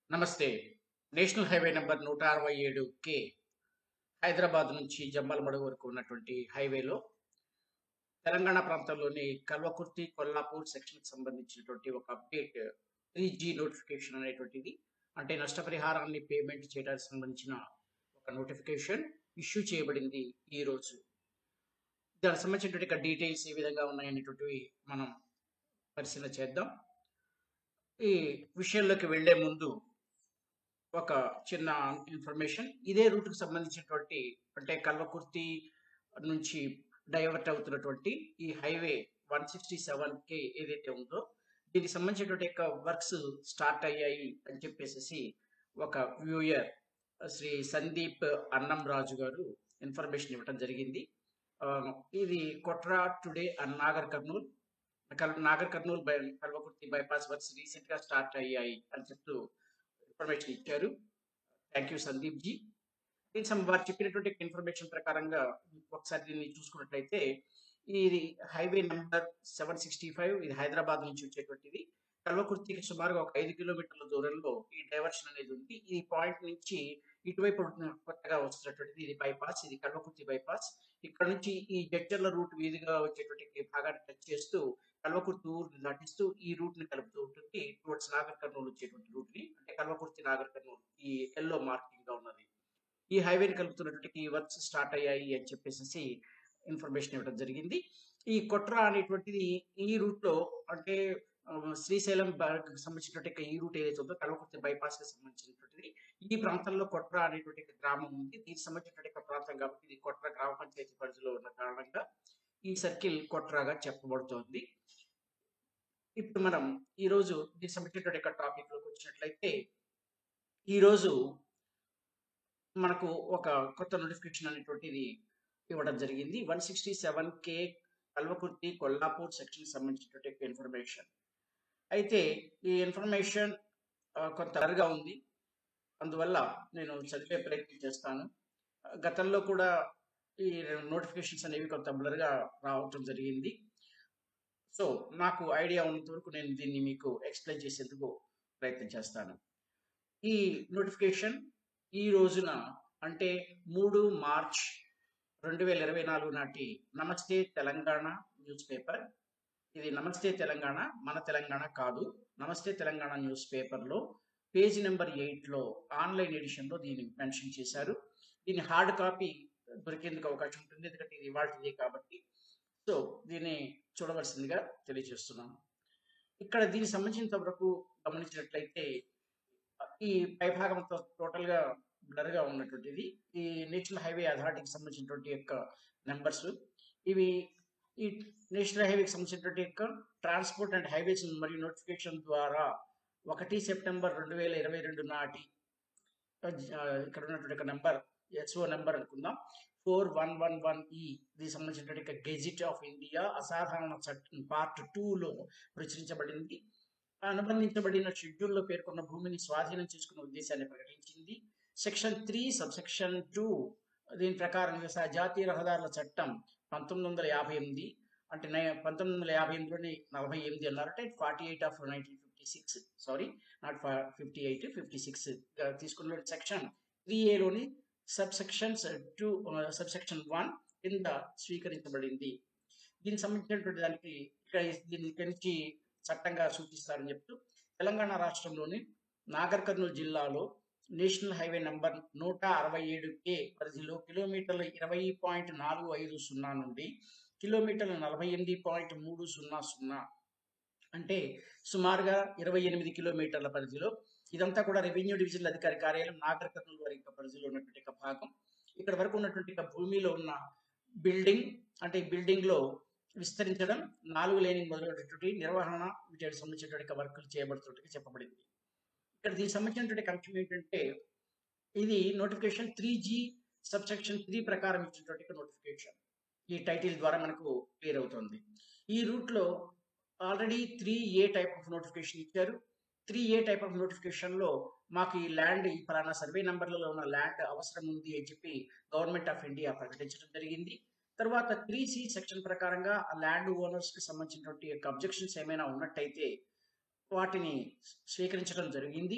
నమస్తే. National highway number 167 కే హైదరాబాద్ నుంచి జమ్మలమడుగు వరకు ఉన్నటువంటి హైవేలో తెలంగాణ ప్రాంతంలోని కల్వకుర్తి, కొల్లాపూర్ సెక్షన్‌కి సంబంధించినటువంటి ఒక అప్డేట్ 3G నోటిఫికేషన్ అనేటువంటిది అంటే నష్టపరిహారాన్ని పేమెంట్ చేయడానికి సంబంధించిన ఒక నోటిఫికేషన్ ఇష్యూ చేయబడింది ఈరోజు. దానికి సంబంధించినటువంటి డీటెయిల్స్ ఏ విధంగా ఉన్నాయనేటువంటివి మనం పరిశీలన చేద్దాం. ఈ విషయంలోకి వెళ్ళే ముందు ఒక చిన్న ఇన్ఫర్మేషన్. ఇదే రూట్‌కి సంబంధించినటువంటి అంటే కల్వకుర్తి నుంచి డైవర్ట్ అవుతున్నటువంటి ఈ హైవే 167 ఏదైతే ఉందో, దీనికి సంబంధించినటువంటి యొక్క వర్క్స్ స్టార్ట్ అయ్యాయి అని చెప్పేసేసి ఒక వ్యూయర్ శ్రీ సందీప్ అన్నంరాజు గారు ఇన్ఫర్మేషన్ ఇవ్వటం జరిగింది. ఆహ్, ఇది Kotra today and Nagar Kurnool Nagar Kurnool Kalwakurthy bypass works రీసెంట్‌గా స్టార్ట్ అయ్యాయి అని చెప్తూ ఇన్ఫర్మేషన్ ఇచ్చారు. Thank you Sandeep ji. వారు చెప్పినటువంటి ఇన్ఫర్మేషన్ ప్రకారంగా ఒకసారి దీన్ని చూసుకున్నట్లయితే ఇది హైవే నంబర్ 765 ఇది హైదరాబాద్ నుంచి వచ్చేటువంటిది. కల్వకుర్తికి సుమారుగా ఒక 5 కిలోమీటర్ల దూరంలో ఈ డైవర్షన్ అనేది ఉంది. ఈ పాయింట్ నుంచి ఇటువైపు కొత్తగా వస్తున్నటువంటిది ఇది బైపాస్. ఇది కల్వకుర్తి బైపాస్. ఇక్కడ నుంచి ఈ జడ్చర్ల రూట్ మీదుగా వచ్చేటువంటి భాగాన్ని టచ్ చేస్తూ కల్వకుర్తి ఊరుని దాటిస్తూ ఈ రూట్ ని కలుపుతూ ఉంటుంది టువర్డ్స్ నాగర్ కర్నూల్ వచ్చేటువంటి రూట్ ని అంటే కల్వకుర్తి నాగర్ కర్నూల్ ఈ ఎల్లో మార్కింగ్ గా ఉన్నది. ఈ హైవేని కలుపుతున్నటువంటి ఈ వర్క్స్ స్టార్ట్ అయ్యాయి అని చెప్పేసి ఇన్ఫర్మేషన్ ఇవ్వడం జరిగింది. ఈ కొట్రా అనేటువంటిది ఈ రూట్ లో అంటే శ్రీశైలం సంబంధించినటువంటి ఈ రూట్ ఏదైతే ఉందో కల్వకుర్తి బైపాస్ కి సంబంధించినటువంటిది. ఈ ప్రాంతంలో కొట్రా అనేటువంటి గ్రామం ఉంది. దీనికి సంబంధించినటువంటి ప్రాంతం కాబట్టి ఇది కొట్రా గ్రామ పంచాయతీ పరిధిలో ఉన్న కారణంగా ఈ సర్కిల్ కొట్రాగా చెప్పబడుతోంది. ఇప్పుడు మనం ఈ రోజు దీనికి సంబంధించినటువంటి టాపిక్ లోకి వచ్చినట్లయితే ఈ రోజు మనకు ఒక కొత్త నోటిఫికేషన్ అనేటువంటిది ఇవ్వడం జరిగింది. 167 కల్వకుర్తి కొల్లాపూర్ సెక్షన్ సంబంధించినటువంటి ఇన్ఫర్మేషన్. అయితే ఈ ఇన్ఫర్మేషన్ కొంత బ్లర్‌గా ఉంది. అందువల్ల నేను చదివే ప్రయత్నం చేస్తాను. గతంలో కూడా ఈ నోటిఫికేషన్స్ అనేవి కొంత బ్లర్‌గా రావటం జరిగింది. సో, నాకు ఐడియా ఉన్నంత వరకు నేను దీన్ని మీకు ఎక్స్‌ప్లెయిన్ చేసేందుకు ప్రయత్నం చేస్తాను. ఈ నోటిఫికేషన్ ఈ రోజున అంటే 3 మార్చ్ 2024 నాటి నమస్తే తెలంగాణ న్యూస్ పేపర్. ఇది నమస్తే తెలంగాణ, మన తెలంగాణ కాదు. నమస్తే తెలంగాణ న్యూస్ పేపర్‌లో పేజ్ నంబర్ 8లో ఆన్‌లైన్ ఎడిషన్‌లో దీన్ని మెన్షన్ చేశారు. దీని హార్డ్ కాపీ దొరికేందుకు అవకాశం ఉంటుంది. ఎందుకంటే ఇది ఇవాల్టిదే కాబట్టి. సో, దీన్ని చూడవలసిందిగా తెలియజేస్తున్నాను. ఇక్కడ దీనికి సంబంధించినంత వరకు గమనించినట్లయితే ఈ పైభాగంతో టోటల్‌గా బ్లర్‌గా ఉన్నటువంటిది. ఈ నేషనల్ హైవే అథారిటీకి సంబంధించినటువంటి యొక్క నంబర్స్. ఇవి ఈ నేషనల్ హైవేకి సంబంధించినటువంటి యొక్క ట్రాన్స్‌పోర్ట్ అండ్ హైవేస్ మరియు నోటిఫికేషన్ ద్వారా 1 సెప్టెంబర్ 2022 నాటి ఇక్కడ ఉన్నటువంటి ఒక నంబర్ ఎస్ఓ నంబర్ అనుకుందాం. 4111 దీనికి సంబంధించినటువంటి గెజిట్ ఆఫ్ ఇండియా అసాధారణ చట్టం పార్ట్ 2లో ప్రచురించబడింది. అనుబంధించబడిన షెడ్యూల్లో పేర్కొన్న భూమిని స్వాధీనం చేసుకునే ఉద్దేశాన్ని ప్రకటించింది. సెక్షన్ 3 సబ్సెక్షన్ 2 దీని ప్రకారం జాతీయ రహదారుల చట్టం 1958 అంటే 1958లోని 48 అన్నారంటే 48 ఆఫ్ 1956 సారీ నాట్ 58 56 తీసుకున్న సెక్షన్ 3A సబ్సెక్షన్స్ 2 సబ్సెక్షన్ 1 కింద స్వీకరించబడింది. దీనికి సంబంధించినటువంటి దానికి దీని నుంచి చట్టంగా సూచిస్తారని చెప్తూ తెలంగాణ రాష్ట్రంలోని నాగర్ కర్నూల్ జిల్లాలో నేషనల్ హైవే నంబర్ 167 పరిధిలో కిలోమీటర్ల 20.450 నుండి కిలోమీటర్ల 48.300 అంటే సుమారుగా 28 కిలోమీటర్ల పరిధిలో ఇదంతా కూడా రెవెన్యూ డివిజనల్ అధికారి కార్యాలయం నాగర్ కర్నూల్ వారి పరిధిలో ఉన్నటువంటి భాగం. ఇక్కడ వరకు ఉన్నటువంటి భూమిలో ఉన్న బిల్డింగ్ అంటే ఈ బిల్డింగ్ లో విస్తరించడం 4 లేని మొదలైనటువంటి నిర్వహణ వీటికి సంబంధించినటువంటి వర్కులు చేయబడుతున్నట్టుగా చెప్పబడింది. ఇక్కడ దీనికి సంబంధించినటువంటి కనెక్షన్ ఏంటంటే ఇది నోటిఫికేషన్ 3G సబ్సెక్షన్ 3 ప్రకారం ఇచ్చినటువంటి నోటిఫికేషన్. ఈ టైటిల్ ద్వారా మనకు క్లియర్ అవుతుంది. ఈ రూట్ లో already 3A type of notification ఇచ్చారు. 3A టైప్ ఆఫ్ నోటిఫికేషన్ లో మాకు ఈ ల్యాండ్ ఈ పలానా సర్వే నంబర్లలో ఉన్న ల్యాండ్ అవసరం ఉంది అని చెప్పి గవర్నమెంట్ ఆఫ్ ఇండియా ప్రకటించడం జరిగింది. తర్వాత 3C సెక్షన్ ప్రకారంగా ఆ ల్యాండ్ ఓనర్స్ కి సంబంధించినటువంటి అబ్జెక్షన్స్ ఏమైనా ఉన్నట్టయితే వాటిని స్వీకరించడం జరిగింది.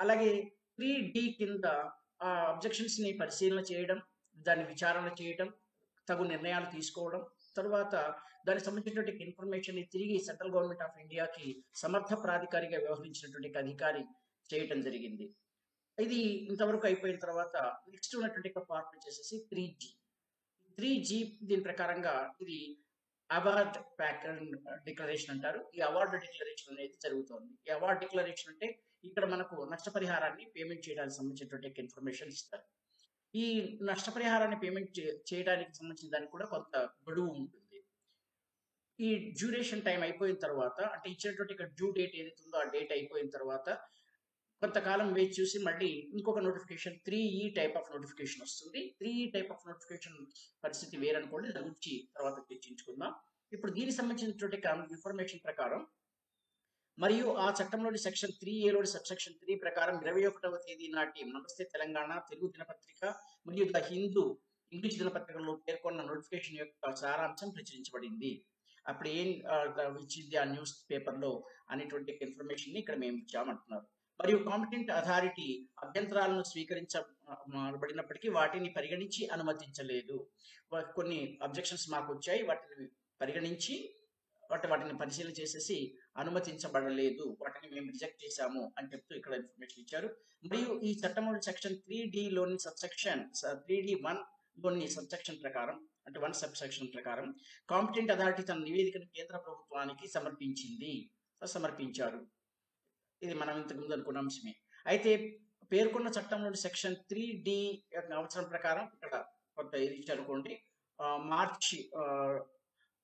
అలాగే 3D కింద ఆ అబ్జెక్షన్స్ ని పరిశీలన చేయడం, దాన్ని విచారణ చేయడం, తగు నిర్ణయాలు తీసుకోవడం, తరువాత దానికి సంబంధించినటువంటి ఇన్ఫర్మేషన్ ని తిరిగి సెంట్రల్ గవర్నమెంట్ ఆఫ్ ఇండియాకి సమర్థ ప్రాధికారిగా వ్యవహరించినటువంటి అధికారి చేయటం జరిగింది. ఇది ఇంతవరకు అయిపోయిన తర్వాత నెక్స్ట్ ఉన్నటువంటి పార్ట్ వచ్చేసేసి 3G దీని ప్రకారంగా ఇది అవార్డ్ ప్యాటర్న్ డిక్లరేషన్ అంటారు. ఈ అవార్డు డిక్లరేషన్ అనేది జరుగుతోంది. ఈ అవార్డ్ డిక్లరేషన్ అంటే ఇక్కడ మనకు నష్టపరిహారాన్ని పేమెంట్ చేయడానికి సంబంధించినటువంటి ఇన్ఫర్మేషన్ ఇస్తారు. ఈ నష్టపరిహారాన్ని పేమెంట్ చేయడానికి సంబంధించిన దానికి కూడా కొంత గడువు ఉంటుంది. ఈ డ్యూరేషన్ టైం అయిపోయిన తర్వాత, అంటే ఇచ్చినటువంటి డ్యూ డేట్ ఏదైతే ఉందో ఆ డేట్ అయిపోయిన తర్వాత కొంతకాలం వేచి చూసి మళ్ళీ ఇంకొక notification 3E type of notification వస్తుంది. 3E టైప్ ఆఫ్ నోటిఫికేషన్ పరిస్థితి వేరనుకోండి, దాని గురించి తర్వాత చర్చించుకుందాం. ఇప్పుడు దీనికి సంబంధించినటువంటి ఇన్ఫర్మేషన్ ప్రకారం మరియు ఆ చట్టంలోని సెక్షన్ 3A సబ్సెక్షన్ 3 ప్రకారం 21వ తేదీ నాటి నమస్తే తెలంగాణ తెలుగు దినపత్రిక మరియు ద హిందూ ఇంగ్లీష్ దినపత్రికల్లో పేర్కొన్న నోటిఫికేషన్ యొక్క సారాంశం ప్రచురించబడింది. అప్పుడు ఏం ఇచ్చింది ఆ న్యూస్ పేపర్లో అనేటువంటి ఇన్ఫర్మేషన్ ని ఇక్కడ మేము ఇచ్చామంటున్నారు. మరియు కాంపిటెంట్ అథారిటీ అభ్యంతరాలను స్వీకరించబడినప్పటికీ వాటిని పరిగణించి అనుమతించలేదు. కొన్ని అబ్జెక్షన్స్ మాకు వచ్చాయి, వాటిని పరిగణించి వాటిని పరిశీలన చేసేసి అనుమతించబడలేదు, వాటిని మేము రిజెక్ట్ చేశాము అని చెప్తూ ఇక్కడ ఇన్ఫర్మేషన్ ఇచ్చారు. మరియు ఈ చట్టంలోని సెక్షన్ 3D సబ్సెక్షన్ 3D1 లోని సబ్సెక్షన్ ప్రకారం, అంటే 1 సబ్సెక్షన్ ప్రకారం కాంపిటెంట్ అథారిటీ తన నివేదికను కేంద్ర ప్రభుత్వానికి సమర్పించారు. ఇది మనం ఇంతకు ముందు అనుకున్న అంశమే. అయితే పేర్కొన్న చట్టంలోని సెక్షన్ 3D అవసరం ప్రకారం ఇక్కడ కొంత ఇది ఇచ్చారనుకోండి. మార్చి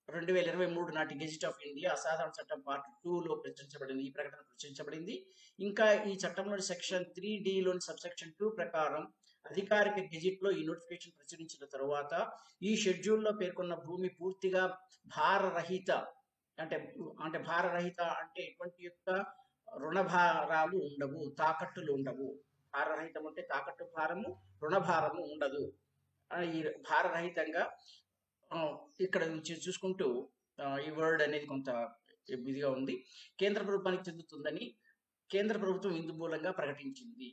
2023 నాటి గెజిట్ ఆఫ్ ఇండియా అసాధారణ చట్టం పార్ట్ 2లో ప్రచురించబడింది. ఈ ప్రకటన ప్రచురించబడింది. ఇంకా ఈ చట్టంలోని సెక్షన్ 3D సబ్సెక్షన్ 2 ప్రకారం అధికారిక గెజిట్ లో ఈ నోటిఫికేషన్ ప్రచురించిన తరువాత ఈ షెడ్యూల్లో పేర్కొన్న భూమి పూర్తిగా భారరహిత, అంటే భారరహిత అంటే ఎటువంటి యొక్క రుణభారాలు ఉండవు, తాకట్టులు ఉండవు. భారరహితం అంటే తాకట్టు భారము, రుణభారము ఉండదు. ఈ భారరహితంగా ఇక్కడ నుంచి చూసుకుంటూ ఈ వర్డ్ అనేది కొంత ఇదిగా ఉంది. కేంద్ర ప్రభుత్వానికి చెందుతుందని కేంద్ర ప్రభుత్వం ఇందు మూలంగా ప్రకటించింది.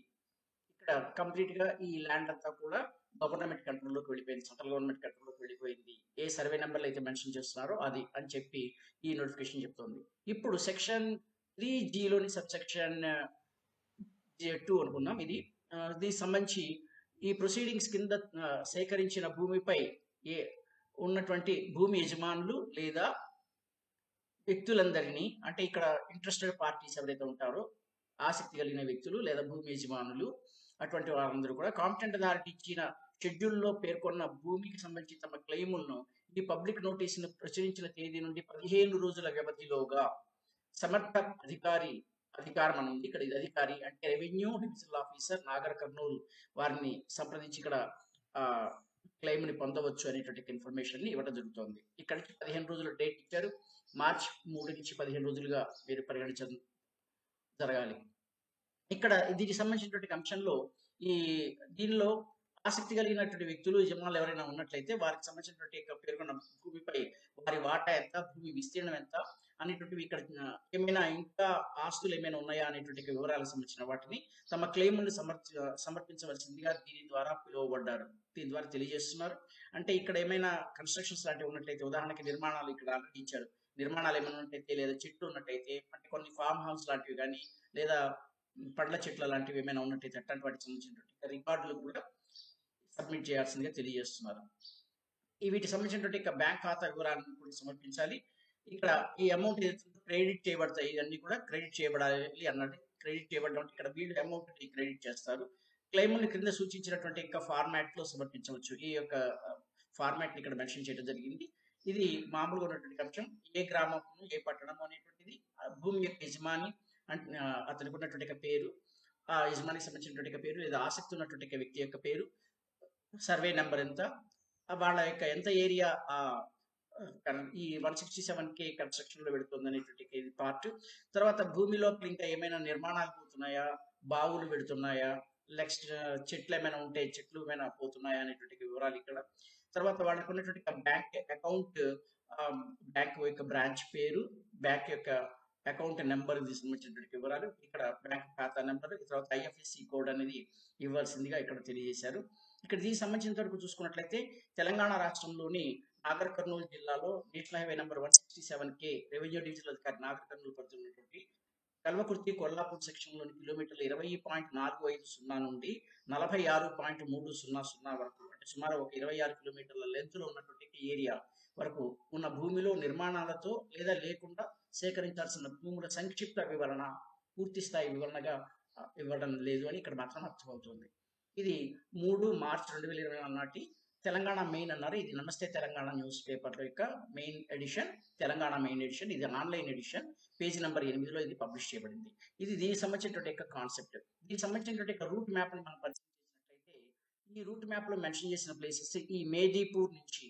ఇక్కడ కంప్లీట్ గా ఈ ల్యాండ్ అంతా కూడా గవర్నమెంట్ కంట్రోల్లోకి వెళ్ళిపోయింది, సెంట్రల్ గవర్నమెంట్ కంట్రోల్లోకి వెళ్ళిపోయింది. ఏ సర్వే నెంబర్లు అయితే మెన్షన్ చేస్తున్నారో అది అని చెప్పి ఈ నోటిఫికేషన్ చెప్తోంది. ఇప్పుడు సెక్షన్ 3G సబ్సెక్షన్ 2 అనుకున్నాం. దీనికి సంబంధించి ఈ ప్రొసీడింగ్స్ కింద సేకరించిన భూమిపై ఉన్నటువంటి భూమి యజమానులు లేదా వ్యక్తులందరినీ, అంటే ఇక్కడ ఇంట్రెస్టెడ్ పార్టీస్ ఎవరైతే ఉంటారో ఆసక్తి కలిగిన వ్యక్తులు లేదా భూమి యజమానులు, అటువంటి వారందరూ కూడా కాంపిటెంట్ అథారిటీ ఇచ్చిన షెడ్యూల్లో పేర్కొన్న భూమికి సంబంధించి తమ క్లెయిములను ఈ పబ్లిక్ నోటీసును ప్రచురించిన తేదీ నుండి 15 రోజుల వ్యవధిలోగా సమర్థ అధికారం అని ఉంది. ఇక్కడ ఇది అధికారి అంటే revenue divisional officer Nagar Kurnool వారిని సంప్రదించి ఇక్కడ క్లెయిమ్ ని పొందవచ్చు అనేటువంటి ఇన్ఫర్మేషన్ ని ఇవ్వడం జరుగుతుంది. ఇక్కడ నుంచి 15 రోజుల డేట్ ఇచ్చారు. మార్చి 3 నుంచి 15 రోజులుగా మీరు పరిగణించడం జరగాలి. ఇక్కడ దీనికి సంబంధించినటువంటి అంశంలో దీనిలో ఆసక్తి కలిగినటువంటి వ్యక్తులు యజమానులు ఎవరైనా ఉన్నట్లయితే వారికి సంబంధించినటువంటి పేర్కొన్న భూమిపై వారి వాటా ఎంత, భూమి విస్తీర్ణం ఎంత అనేటువంటివి, ఇక్కడ ఏమైనా ఇంకా ఆస్తులు ఏమైనా ఉన్నాయా అనేటువంటి వివరాలకు సంబంధించిన వాటిని తమ క్లెయిమ్ను సమర్పించవలసిందిగా దీని ద్వారా పిలువబడ్డారు, దీని ద్వారా తెలియజేస్తున్నారు. అంటే ఇక్కడ ఏమైనా కన్స్ట్రక్షన్స్ లాంటివి ఉన్నట్లయితే, ఉదాహరణకి నిర్మాణాలు ఇక్కడ ఆల్రెడీ ఇచ్చారు, నిర్మాణాలు ఏమైనా ఉన్నట్టయితే లేదా చెట్లు ఉన్నట్టయితే, అంటే కొన్ని ఫామ్ హౌస్ లాంటివి కానీ లేదా పండ్ల చెట్ల లాంటివి ఏమైనా ఉన్నట్టయితే అట్లాంటి వాటికి సంబంధించినటువంటి రికార్డులు కూడా సబ్మిట్ చేయాల్సిందిగా తెలియజేస్తున్నారు. వీటికి సంబంధించినటువంటి బ్యాంక్ ఖాతా వివరాలను కూడా సమర్పించాలి. ఇక్కడ ఈ అమౌంట్ క్రెడిట్ చేయబడతాయి, ఇవన్నీ కూడా క్రెడిట్ చేయబడాలి అన్నది. క్రెడిట్ చేయబడడం ఇక్కడ వీళ్ళు అమౌంట్ క్రెడిట్ చేస్తారు. క్లెయిమ్ని క్రింద సూచించినటువంటి ఇంకా ఫార్మాట్ లో సమర్పించవచ్చు. ఈ యొక్క ఫార్మాట్ ఇక్కడ మెన్షన్ చేయడం జరిగింది. ఇది మామూలుగా ఉన్నటువంటి అంశం. ఏ గ్రామం ఏ పట్టణం అనేటువంటిది, భూమి యొక్క యజమాని అతనికి ఉన్నటువంటి పేరు, ఆ యజమానికి సంబంధించినటువంటి పేరు లేదా ఆసక్తి ఉన్నటువంటి వ్యక్తి యొక్క పేరు, సర్వే నెంబర్ ఎంత, వాళ్ళ యొక్క ఎంత ఏరియా ఈ 167K కన్స్ట్రక్షన్ లో పెడుతుంది అనేటువంటి పార్ట్. తర్వాత భూమిలో ఇంకా ఏమైనా నిర్మాణాలు పోతున్నాయా, బావులు పెడుతున్నాయా, నెక్స్ట్ చెట్లు ఏమైనా ఉంటే చెట్లు ఏమైనా పోతున్నాయా అనేటువంటి వివరాలు ఇక్కడ. తర్వాత వాళ్ళకు ఉన్నటువంటి బ్యాంక్ అకౌంట్, బ్యాంక్ యొక్క బ్రాంచ్ పేరు, బ్యాంక్ యొక్క అకౌంట్ నెంబర్ సంబంధించినటువంటి వివరాలు, ఇక్కడ బ్యాంక్ ఖాతా నెంబర్, తర్వాత ఐఎఫ్ఎస్సి కోడ్ అనేది ఇవ్వాల్సిందిగా ఇక్కడ తెలియజేశారు. ఇక్కడ దీనికి సంబంధించినంత వరకు చూసుకున్నట్లయితే తెలంగాణ రాష్ట్రంలోని నాగర్ కర్నూలు జిల్లాలో national highway number 167K revenue divisional అధికారి నాగర్ కర్నూలు పరిధిలో ఉన్నటువంటి కల్వకుర్తి కొల్లాపూర్ సెక్షన్లోని కిలోమీటర్లు 20.450 నుండి 46.300 వరకు, అంటే సుమారు ఒక 26 కిలోమీటర్ల లెంత్లో ఉన్నటువంటి ఏరియా వరకు ఉన్న భూమిలో నిర్మాణాలతో లేదా లేకుండా సేకరించాల్సిన భూముల సంక్షిప్త వివరణ పూర్తి స్థాయి వివరణగా ఇవ్వడం లేదు అని ఇక్కడ మాత్రం అర్థమవుతుంది. ఇది 3 మార్చ్ 2024 నాటి తెలంగాణ మెయిన్ అన్నారు. ఇది నమస్తే తెలంగాణ న్యూస్ పేపర్ యొక్క main edition, Telangana main edition. ఇది ఆన్లైన్ ఎడిషన్, పేజీ నెంబర్ 8లో ఇది పబ్లిష్ చేయబడింది. ఇది దీనికి సంబంధించినటువంటి యొక్క కాన్సెప్ట్. దీనికి సంబంధించినటువంటి యొక్క రూట్ మ్యాప్ ని మనం పరిశీలించినట్లయితే ఈ రూట్ మ్యాప్ లో మెన్షన్ చేసిన ప్లేసెస్ ఈ మేదీపూర్ నుంచి,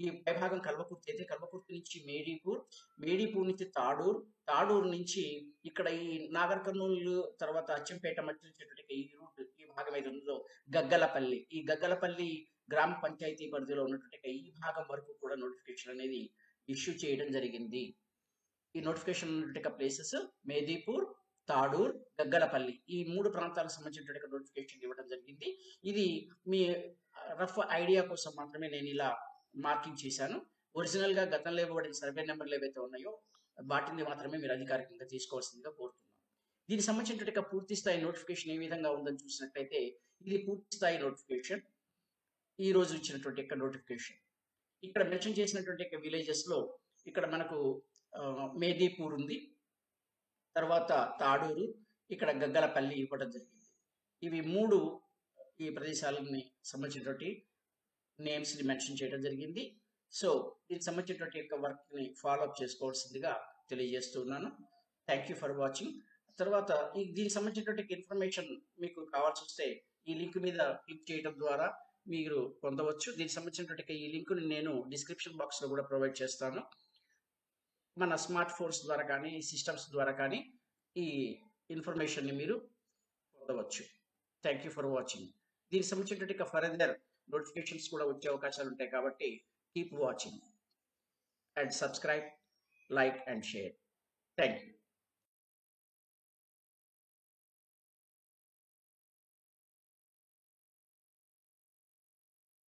ఈ పైభాగం కల్వకుర్తి అయితే కల్వకుర్తి నుంచి మేదీపూర్, మేదీపూర్ నుంచి తాడూరు, తాడూరు నుంచి ఇక్కడ ఈ నాగర్ కర్నూలు తర్వాత అచ్చంపేట మధ్య వచ్చేటువంటి ఈ రూట్, ఈ భాగం ఏది ఉందో గగ్గలపల్లి, ఈ గగ్గలపల్లి గ్రామ పంచాయతీ పరిధిలో ఉన్నటువంటి ఈ భాగం వరకు కూడా నోటిఫికేషన్ అనేది ఇష్యూ చేయడం జరిగింది. ఈ నోటిఫికేషన్ ఉన్నటువంటి ప్లేసెస్ మేదీపూర్, తాడూర్, గగ్గలపల్లి, ఈ 3 ప్రాంతాలకు సంబంధించినటువంటి నోటిఫికేషన్ ఇవ్వడం జరిగింది. ఇది మీ రఫ్ ఐడియా కోసం మాత్రమే నేను ఇలా మార్కింగ్ చేశాను. ఒరిజినల్ గా గతంలో ఇవ్వబడిన సర్వే నెంబర్లు ఏవైతే ఉన్నాయో వాటిని మాత్రమే మీరు అధికారికంగా తీసుకోవాల్సిందిగా కోరుతున్నాను. దీనికి సంబంధించినటువంటి పూర్తి స్థాయి నోటిఫికేషన్ ఏ విధంగా ఉందని చూసినట్లయితే ఇది పూర్తి స్థాయి నోటిఫికేషన్, ఈ రోజు ఇచ్చినటువంటి యొక్క నోటిఫికేషన్. ఇక్కడ మెన్షన్ చేసినటువంటి యొక్క విలేజెస్ లో ఇక్కడ మనకు మేదీపూర్ ఉంది, తర్వాత తాడూరు, ఇక్కడ గగ్గలపల్లి ఇవ్వడం జరిగింది. ఇవి 3 ఈ ప్రదేశాలని సంబంధించినటువంటి నేమ్స్ ని మెన్షన్ చేయడం జరిగింది. సో దీనికి సంబంధించినటువంటి యొక్క వర్క్ ని ఫాలో అప్ చేసుకోవాల్సిందిగా తెలియజేస్తున్నాను. Thank you for watching. తర్వాత దీనికి సంబంధించినటువంటి ఇన్ఫర్మేషన్ మీకు కావాల్సి వస్తే ఈ లింక్ మీద క్లిక్ చేయడం ద్వారా మీరు పొందవచ్చు. దీనికి సంబంధించినటువంటి ఈ లింక్ ని నేను డిస్క్రిప్షన్ బాక్స్ లో కూడా ప్రొవైడ్ చేస్తాను. మన స్మార్ట్ ఫోన్స్ ద్వారా కానీ సిస్టమ్స్ ద్వారా కానీ ఈ ఇన్ఫర్మేషన్ ని మీరు పొందవచ్చు. Thank you for watching. దీనికి సంబంధించినటువంటి ఫర్దర్ నోటిఫికేషన్స్ కూడా వచ్చే అవకాశాలు ఉంటాయి కాబట్టి keep watching and subscribe, like and share. Thank you.